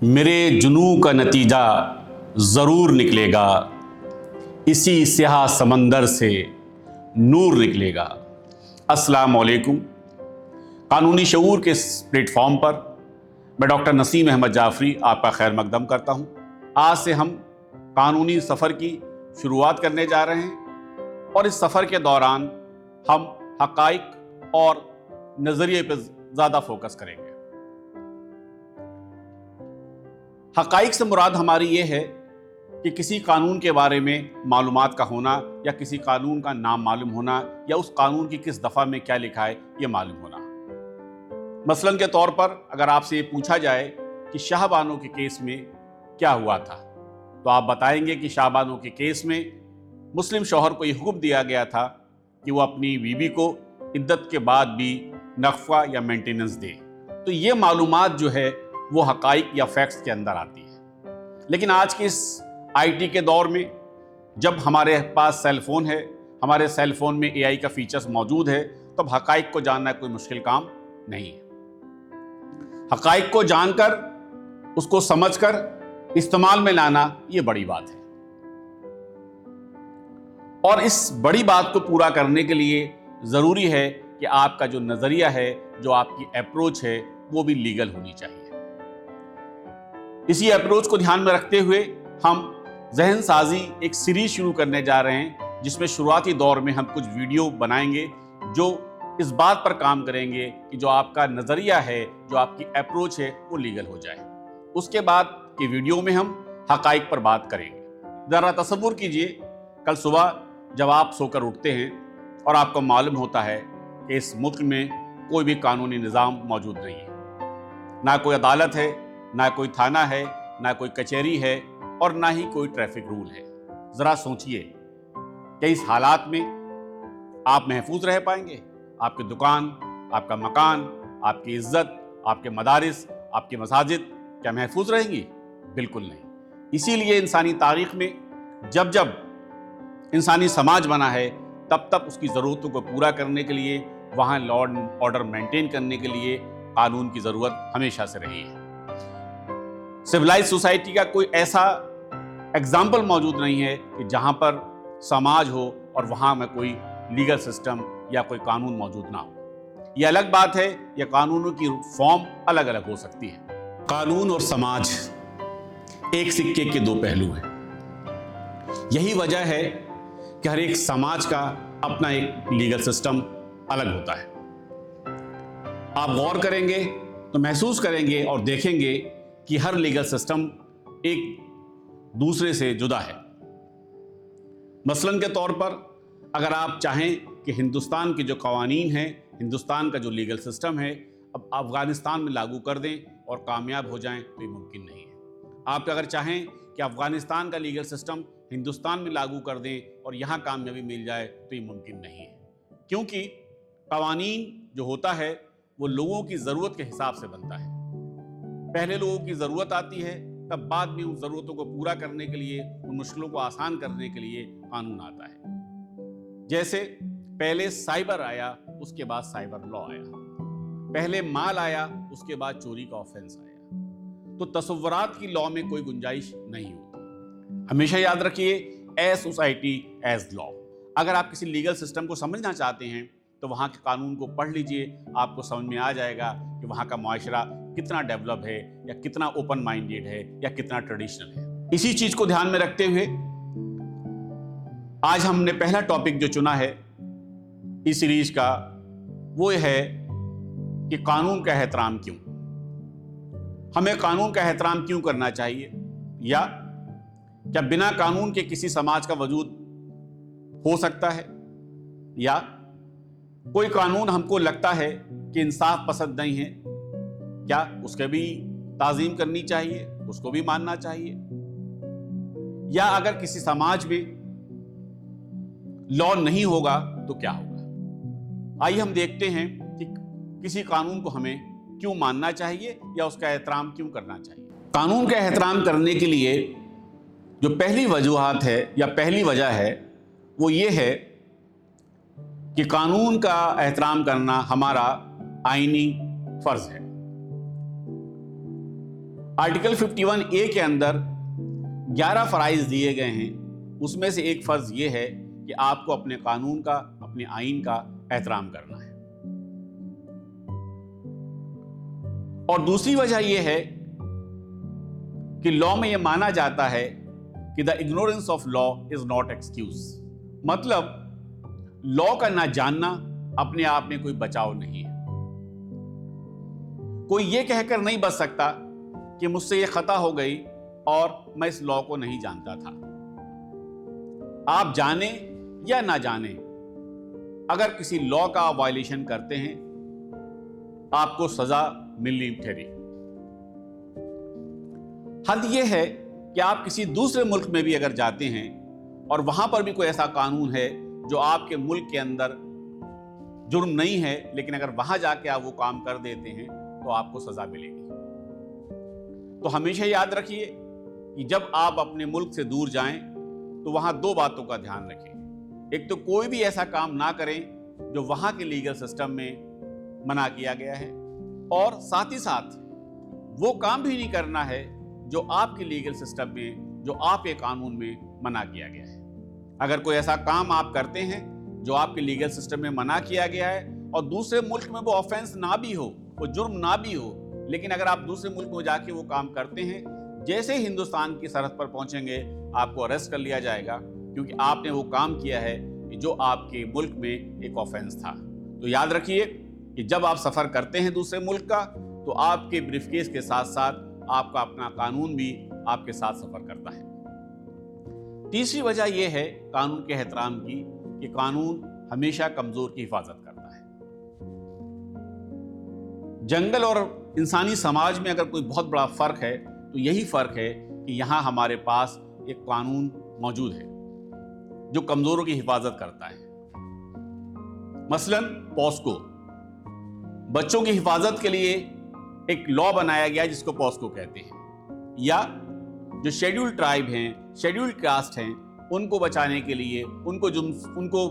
میرے جنوں کا نتیجہ ضرور نکلے گا، اسی سیاہ سمندر سے نور نکلے گا۔ السلام علیکم۔ قانونی شعور کے اس پلیٹ فارم پر میں ڈاکٹر نسیم احمد جعفری آپ کا خیر مقدم کرتا ہوں۔ آج سے ہم قانونی سفر کی شروعات کرنے جا رہے ہیں اور اس سفر کے دوران ہم حقائق اور نظریے پہ زیادہ فوکس کریں گے۔ حقائق سے مراد ہماری یہ ہے کہ کسی قانون کے بارے میں معلومات کا ہونا یا کسی قانون کا نام معلوم ہونا یا اس قانون کی کس دفعہ میں کیا لکھا ہے یہ معلوم ہونا۔ مثلاً کے طور پر اگر آپ سے یہ پوچھا جائے کہ شاہ بانو کے کیس میں کیا ہوا تھا تو آپ بتائیں گے کہ شاہ بانو کے کیس میں مسلم شوہر کو یہ حکم دیا گیا تھا کہ وہ اپنی بیوی کو عدت کے بعد بھی نفقہ یا مینٹیننس دے۔ تو یہ معلومات جو ہے وہ حقائق یا فیکٹس کے اندر آتی ہے۔ لیکن آج کے اس آئی ٹی کے دور میں جب ہمارے پاس سیل فون ہے، ہمارے سیل فون میں اے آئی کا فیچرز موجود ہے، تو اب حقائق کو جاننا کوئی مشکل کام نہیں ہے۔ حقائق کو جان کر اس کو سمجھ کر استعمال میں لانا یہ بڑی بات ہے، اور اس بڑی بات کو پورا کرنے کے لیے ضروری ہے کہ آپ کا جو نظریہ ہے، جو آپ کی اپروچ ہے، وہ بھی لیگل ہونی چاہیے۔ اسی اپروچ کو دھیان میں رکھتے ہوئے ہم ذہن سازی ایک سیریز شروع کرنے جا رہے ہیں، جس میں شروعاتی دور میں ہم کچھ ویڈیو بنائیں گے جو اس بات پر کام کریں گے کہ جو آپ کا نظریہ ہے، جو آپ کی اپروچ ہے، وہ لیگل ہو جائے۔ اس کے بعد کی ویڈیو میں ہم حقائق پر بات کریں گے۔ ذرا تصور کیجئے کل صبح جب آپ سو کر اٹھتے ہیں اور آپ کو معلوم ہوتا ہے کہ اس ملک میں کوئی بھی قانونی نظام موجود نہیں ہے، نہ کوئی عدالت ہے، نہ کوئی تھانہ ہے، نہ کوئی کچہری ہے، اور نہ ہی کوئی ٹریفک رول ہے۔ ذرا سوچئے کہ اس حالات میں آپ محفوظ رہ پائیں گے؟ آپ کی دکان، آپ کا مکان، آپ کی عزت، آپ کے مدارس، آپ کے مساجد کیا محفوظ رہیں گی؟ بالکل نہیں۔ اسی لیے انسانی تاریخ میں جب جب انسانی سماج بنا ہے، تب تب اس کی ضرورتوں کو پورا کرنے کے لیے، وہاں لا اینڈ آرڈر مینٹین کرنے کے لیے قانون کی ضرورت ہمیشہ سے رہی ہے۔ سویلائز سوسائٹی کا کوئی ایسا ایگزامپل موجود نہیں ہے کہ جہاں پر سماج ہو اور وہاں میں کوئی لیگل سسٹم یا کوئی قانون موجود نہ ہو۔ یہ الگ بات ہے، یہ قانونوں کی فارم الگ الگ ہو سکتی ہے۔ قانون اور سماج ایک سکے کے دو پہلو ہیں۔ یہی وجہ ہے کہ ہر ایک سماج کا اپنا ایک لیگل سسٹم الگ ہوتا ہے۔ آپ غور کریں گے تو محسوس کریں گے اور دیکھیں گے کہ ہر لیگل سسٹم ایک دوسرے سے جدا ہے۔ مثلاً کے طور پر اگر آپ چاہیں کہ ہندوستان کے جو قوانین ہیں، ہندوستان کا جو لیگل سسٹم ہے، اب افغانستان میں لاگو کر دیں اور کامیاب ہو جائیں تو یہ ممکن نہیں ہے۔ آپ اگر چاہیں کہ افغانستان کا لیگل سسٹم ہندوستان میں لاگو کر دیں اور یہاں کامیابی مل جائے تو یہ ممکن نہیں ہے، کیونکہ قوانین جو ہوتا ہے وہ لوگوں کی ضرورت کے حساب سے بنتا ہے۔ پہلے لوگوں کی ضرورت آتی ہے، تب بعد میں ان ضرورتوں کو پورا کرنے کے لیے، ان مشکلوں کو آسان کرنے کے لیے قانون آتا ہے۔ جیسے پہلے سائبر آیا، اس کے بعد سائبر لا آیا۔ پہلے مال آیا، اس کے بعد چوری کا آفینس آیا۔ تو تصورات کی لا میں کوئی گنجائش نہیں ہوتی۔ ہمیشہ یاد رکھیے، ایز سوسائٹی ایز لا۔ اگر آپ کسی لیگل سسٹم کو سمجھنا چاہتے ہیں تو وہاں کے قانون کو پڑھ لیجئے، آپ کو سمجھ میں آ جائے گا کہ وہاں کا معاشرہ کتنا ڈیولپ ہے، یا کتنا اوپن مائنڈیڈ ہے، یا کتنا ٹریڈیشنل ہے۔ اسی چیز کو دھیان میں رکھتے ہوئے آج ہم نے پہلا ٹاپک جو چنا ہے اس سیریز کا، وہ ہے کہ قانون کا احترام کیوں؟ ہمیں قانون کا احترام کیوں کرنا چاہیے؟ یا کیا بنا قانون کے کسی سماج کا وجود ہو سکتا ہے؟ یا کوئی قانون ہم کو لگتا ہے کہ انصاف پسند نہیں ہے، کیا اس کے بھی تعظیم کرنی چاہیے، اس کو بھی ماننا چاہیے؟ یا اگر کسی سماج میں لا نہیں ہوگا تو کیا ہوگا؟ آئیے ہم دیکھتے ہیں کہ کسی قانون کو ہمیں کیوں ماننا چاہیے یا اس کا احترام کیوں کرنا چاہیے۔ قانون کا احترام کرنے کے لیے جو پہلی وجوہات ہے یا پہلی وجہ ہے وہ یہ ہے کہ قانون کا احترام کرنا ہمارا آئینی فرض ہے۔ आर्टिकल 51A के अंदर 11 फराइज दिए गए हैं। उसमें से एक फर्ज ये है कि आपको अपने कानून का, अपने आईन का एहतराम करना है। और दूसरी वजह यह है कि लॉ में यह माना जाता है कि the ignorance of law is not excuse. मतलब लॉ का ना जानना अपने आप में कोई बचाव नहीं है। कोई यह कहकर नहीं बच सकता कि मुझसे यह खता हो गई और मैं इस लॉ को नहीं जानता था। आप जाने या ना जाने, अगर किसी लॉ का वायलेशन करते हैं आपको सजा मिलनी ठहरी। हद यह है कि आप किसी दूसरे मुल्क में भी अगर जाते हैं और वहां पर भी कोई ऐसा कानून है जो आपके मुल्क के अंदर जुर्म नहीं है, लेकिन अगर वहां जाके आप वो काम कर देते हैं तो आपको सजा मिलेगी। तो हमेशा याद रखिए कि जब आप अपने मुल्क से दूर जाएं तो वहां दो बातों का ध्यान रखें। एक तो कोई भी ऐसा काम ना करें जो वहां के लीगल सिस्टम में मना किया गया है, और साथ ही साथ वो काम भी नहीं करना है जो आपके लीगल सिस्टम में, जो आपके कानून में मना किया गया है। अगर कोई ऐसा काम आप करते हैं जो आपके लीगल सिस्टम में मना किया गया है और दूसरे मुल्क में वो ऑफेंस ना भी हो, वो जुर्म ना भी हो, लेकिन अगर आप दूसरे मुल्क में जाके वो काम करते हैं, जैसे हिंदुस्तान की सरहद पर पहुंचेंगे आपको अरेस्ट कर लिया जाएगा, क्योंकि आपने वो काम किया है जो आपके मुल्क में एक ऑफेंस था। तो याद रखिए कि जब आप सफर करते हैं दूसरे मुल्क का, तो आपके ब्रीफकेस के साथ साथ आपका अपना कानून भी आपके साथ सफर करता है। तीसरी वजह यह है कानून के एहतराम की कि कानून हमेशा कमजोर की हिफाजत करता है। जंगल और इंसानी समाज में अगर कोई बहुत बड़ा फर्क है तो यही फर्क है कि यहां हमारे पास एक कानून मौजूद है जो कमजोरों की हिफाजत करता है। मसलन पॉस्को, बच्चों की हिफाजत के लिए एक लॉ बनाया गया जिसको पॉस्को कहते हैं। या जो शेड्यूल्ड ट्राइब हैं, शेड्यूल्ड कास्ट हैं, उनको बचाने के लिए, उनको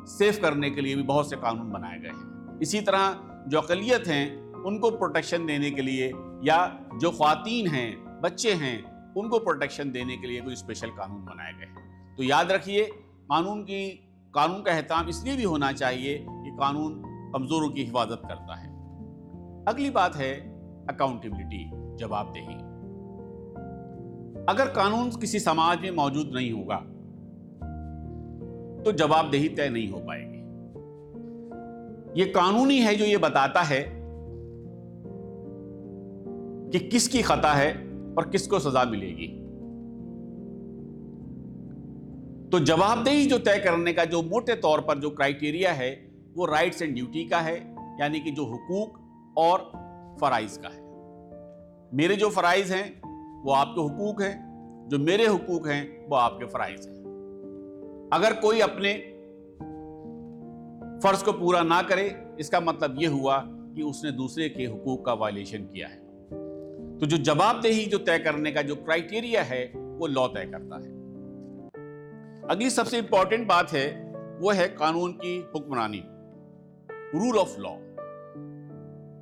सेफ करने के लिए भी बहुत से कानून बनाए गए हैं। इसी तरह जो अक़लियत हैं उनको प्रोटेक्शन देने के लिए, या जो ख्वातीन हैं, बच्चे हैं, उनको प्रोटेक्शन देने के लिए कोई स्पेशल कानून बनाए गए हैं। तो याद रखिए कानून का एहतराम इसलिए भी होना चाहिए कि कानून कमजोरों की हिफाजत करता है। अगली बात है अकाउंटेबिलिटी, जवाबदेही। अगर कानून किसी समाज में मौजूद नहीं होगा तो जवाबदेही तय नहीं हो पाएगी। यह कानून ही है जो यह बताता है कि किसकी खता है और किसको सजा मिलेगी। तो जवाबदेही जो तय करने का जो मोटे तौर पर जो क्राइटेरिया है वो राइट्स एंड ड्यूटी का है, यानी कि जो हुकूक और फराइज का है। मेरे जो फराइज हैं वो आपके हुकूक हैं, जो मेरे हुकूक हैं वो आपके फराइज हैं। अगर कोई अपने फर्ज को पूरा ना करे, इसका मतलब यह हुआ कि उसने दूसरे के हुकूक का वायलेशन किया है। तो जो जवाबदेही जो तय करने का जो क्राइटेरिया है वो लॉ तय करता है। अगली सबसे इंपॉर्टेंट बात है वो है कानून की हुक्मरानी, रूल ऑफ लॉ।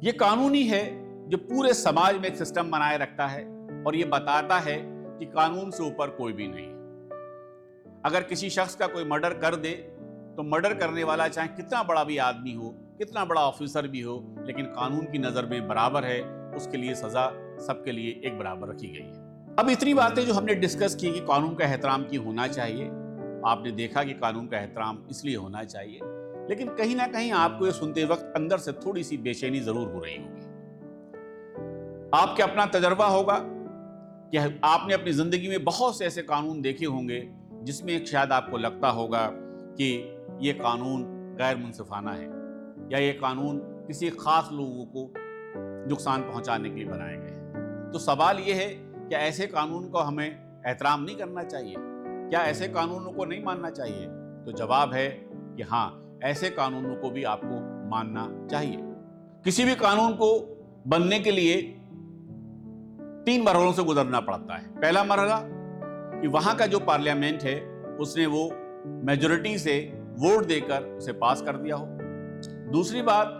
ये कानून ही है जो पूरे समाज में एक सिस्टम बनाए रखता है और ये बताता है कि कानून से ऊपर कोई भी नहीं है। अगर किसी शख्स का कोई मर्डर कर दे तो मर्डर करने वाला चाहे कितना बड़ा भी आदमी हो, कितना बड़ा ऑफिसर भी हो, लेकिन कानून की नजर में बराबर है, उसके लिए सजा सबके लिए एक बराबर रखी गई है। अब इतनी बातें जो हमने डिस्कस की कि कानून का एहतराम क्यों होना चाहिए, आपने देखा कि कानून का एहतराम इसलिए होना चाहिए, लेकिन कहीं ना कहीं आपको ये सुनते वक्त अंदर से थोड़ी सी बेचैनी जरूर हो रही होगी। आपके अपना तजर्बा होगा कि आपने अपनी जिंदगी में बहुत से ऐसे कानून देखे होंगे जिसमें शायद आपको लगता होगा कि ये कानून गैर मुनसिफाना है या ये कानून किसी खास लोगों को नुकसान पहुंचाने के लिए बनाए गए हैं। तो सवाल ये है कि ऐसे कानून को हमें एहतराम नहीं करना चाहिए? क्या ऐसे कानूनों को नहीं मानना चाहिए? तो जवाब है कि हाँ, ऐसे कानूनों को भी आपको मानना चाहिए। किसी भी कानून को बनने के लिए 3 मरहलों से गुजरना पड़ता है। पहला मरहला कि वहां का जो पार्लियामेंट है उसने वो मेजॉरिटी से वोट देकर उसे पास कर दिया हो। दूसरी बात,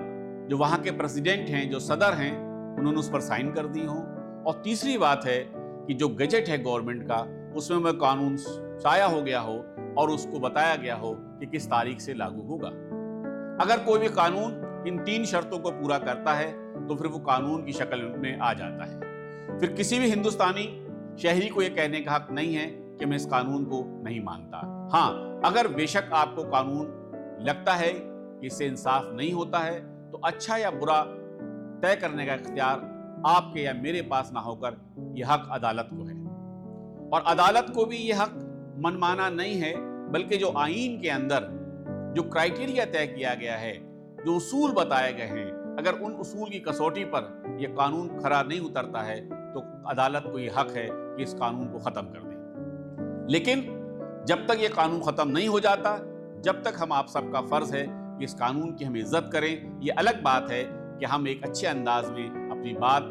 जो वहां के प्रेसिडेंट हैं, जो सदर हैं, उन्होंने उस पर साइन कर दी हो। और तीसरी बात है कि जो गजट है गवर्नमेंट का, उसमें वह कानून शाया हो गया हो और उसको बताया गया हो कि किस तारीख से लागू होगा। अगर कोई भी कानून इन 3 शर्तों को पूरा करता है तो फिर वो कानून की शक्ल में आ जाता है। फिर किसी भी हिंदुस्तानी शहरी को ये कहने का हक नहीं है कि मैं इस कानून को नहीं मानता। हाँ, अगर बेशक आपको कानून लगता है कि इससे इंसाफ नहीं होता है, तो अच्छा या बुरा तय करने का इख्तियार आपके या मेरे पास ना होकर यह हक अदालत को है। और अदालत को भी यह हक मनमाना नहीं है, बल्कि जो आईन के अंदर जो क्राइटेरिया तय किया गया है, जो उसूल बताए गए हैं, अगर उन उसूल की कसौटी पर यह कानून खरा नहीं उतरता है तो अदालत को यह हक है कि इस कानून को खत्म कर दे। लेकिन जब तक यह कानून खत्म नहीं हो जाता, जब तक हम आप सबका फर्ज है कि इस कानून की हम इज्जत करें। ये अलग बात है कि हम एक अच्छे अंदाज में अपनी बात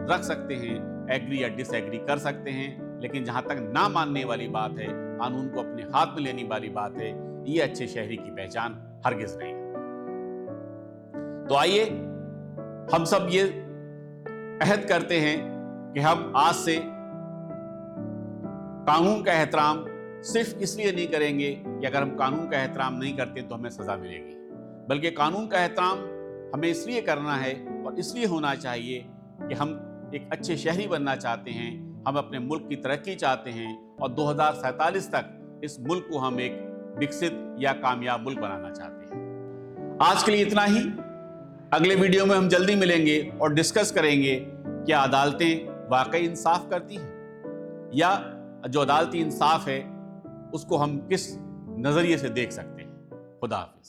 रख सकते हैं, एग्री या डिसएग्री कर सकते हैं, लेकिन जहां तक ना मानने वाली बात है, कानून को अपने हाथ में लेने वाली बात है, ये अच्छे शहरी की पहचान हरगिज नहीं है। तो आइए हम सब ये अहद करते हैं कि हम आज से कानून का एहतराम सिर्फ इसलिए नहीं करेंगे कि अगर हम कानून का एहतराम नहीं करते तो हमें सजा मिलेगी, बल्कि कानून का एहतराम हमें इसलिए करना है और इसलिए होना चाहिए कि हम एक अच्छे शहरी बनना चाहते हैं, हम अपने मुल्क की तरक्की चाहते हैं और 2047 तक इस मुल्क को हम एक विकसित या कामयाब मुल्क बनाना चाहते हैं। आज के लिए इतना ही। अगले वीडियो में हम जल्दी मिलेंगे और डिस्कस करेंगे क्या अदालतें वाकई इंसाफ करती हैं या जो अदालती इंसाफ है उसको हम किस नजरिए से देख सकते हैं। खुदा हाफिज।